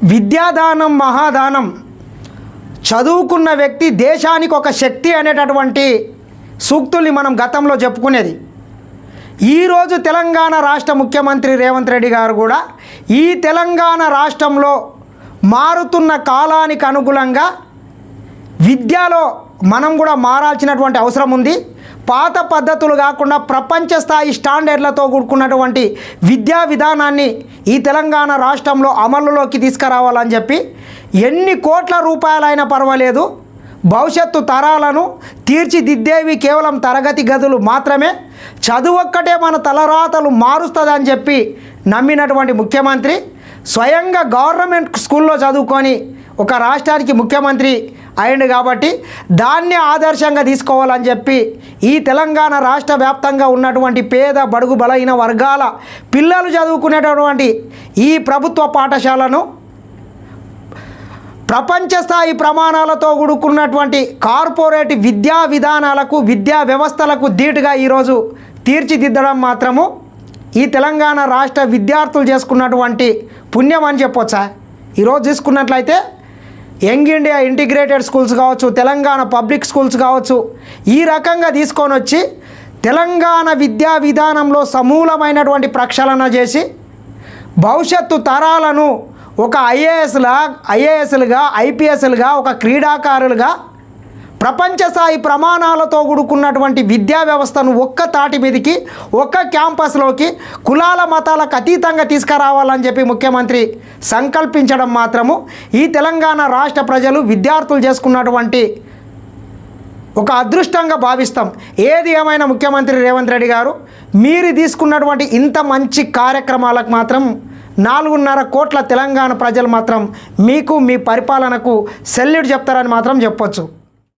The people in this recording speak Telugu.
విద్యాదానం మహాదానం, చదువుకున్న వ్యక్తి దేశానికి ఒక శక్తి అనేటటువంటి సూక్తుల్ని మనం గతంలో చెప్పుకునేది. ఈరోజు తెలంగాణ రాష్ట్ర ముఖ్యమంత్రి రేవంత్ రెడ్డి గారు కూడా ఈ తెలంగాణ రాష్ట్రంలో మారుతున్న కాలానికి అనుగుణంగా విద్యలో మనం కూడా మారాల్సినటువంటి అవసరం ఉంది. పాత పద్ధతులు కాకుండా ప్రపంచ స్థాయి స్టాండర్డ్లతో కూడుకున్నటువంటి విద్యా విధానాన్ని ఈ తెలంగాణ రాష్ట్రంలో అమలులోకి తీసుకురావాలని చెప్పి ఎన్ని కోట్ల రూపాయలైనా పర్వాలేదు, భవిష్యత్తు తరాలను తీర్చిదిద్దేవి కేవలం తరగతి గదులు మాత్రమే, చదువు ఒక్కటే మన తలరాతలు మారుస్తుందని చెప్పి నమ్మినటువంటి ముఖ్యమంత్రి స్వయంగా గవర్నమెంట్ స్కూల్లో చదువుకొని ఒక రాష్ట్రానికి ముఖ్యమంత్రి అయ్యిండు. కాబట్టి దాన్ని ఆదర్శంగా తీసుకోవాలని చెప్పి ఈ తెలంగాణ రాష్ట్ర వ్యాప్తంగా ఉన్నటువంటి పేద బడుగు బలహీన వర్గాల పిల్లలు చదువుకునేటటువంటి ఈ ప్రభుత్వ పాఠశాలను ప్రపంచ స్థాయి ప్రమాణాలతో కూడుకున్నటువంటి కార్పొరేట్ విద్యా విధానాలకు, విద్యా వ్యవస్థలకు ధీటుగా ఈరోజు తీర్చిదిద్దడం మాత్రము ఈ తెలంగాణ రాష్ట్ర విద్యార్థులు చేసుకున్నటువంటి పుణ్యం అని చెప్పొచ్చా. ఈరోజు చూసుకున్నట్లయితే యంగ్ ఇండియా ఇంటిగ్రేటెడ్ స్కూల్స్ కావచ్చు, తెలంగాణ పబ్లిక్ స్కూల్స్ కావచ్చు, ఈ రకంగా తీసుకొని వచ్చి తెలంగాణ విద్యా విధానంలో సమూలమైనటువంటి ప్రక్షాళన చేసి భవిష్యత్తు తరాలను ఒక ఐఏఎస్లుగా ఐపీఎస్లుగా ఒక క్రీడాకారులుగా ప్రపంచ స్థాయి ప్రమాణాలతో కూడుకున్నటువంటి విద్యా వ్యవస్థను ఒక్క తాటి మీదకి, ఒక్క క్యాంపస్లోకి కులాల మతాలకు అతీతంగా తీసుకురావాలని చెప్పి ముఖ్యమంత్రి సంకల్పించడం మాత్రము ఈ తెలంగాణ రాష్ట్ర ప్రజలు విద్యార్థులు చేసుకున్నటువంటి ఒక అదృష్టంగా భావిస్తాం. ఏది ఏమైనా ముఖ్యమంత్రి రేవంత్ రెడ్డి గారు మీరు తీసుకున్నటువంటి ఇంత మంచి కార్యక్రమాలకు మాత్రం 4.5 కోట్ల తెలంగాణ ప్రజలు మాత్రం మీకు, మీ పరిపాలనకు సెల్యూట్ చెప్తారని మాత్రం చెప్పొచ్చు.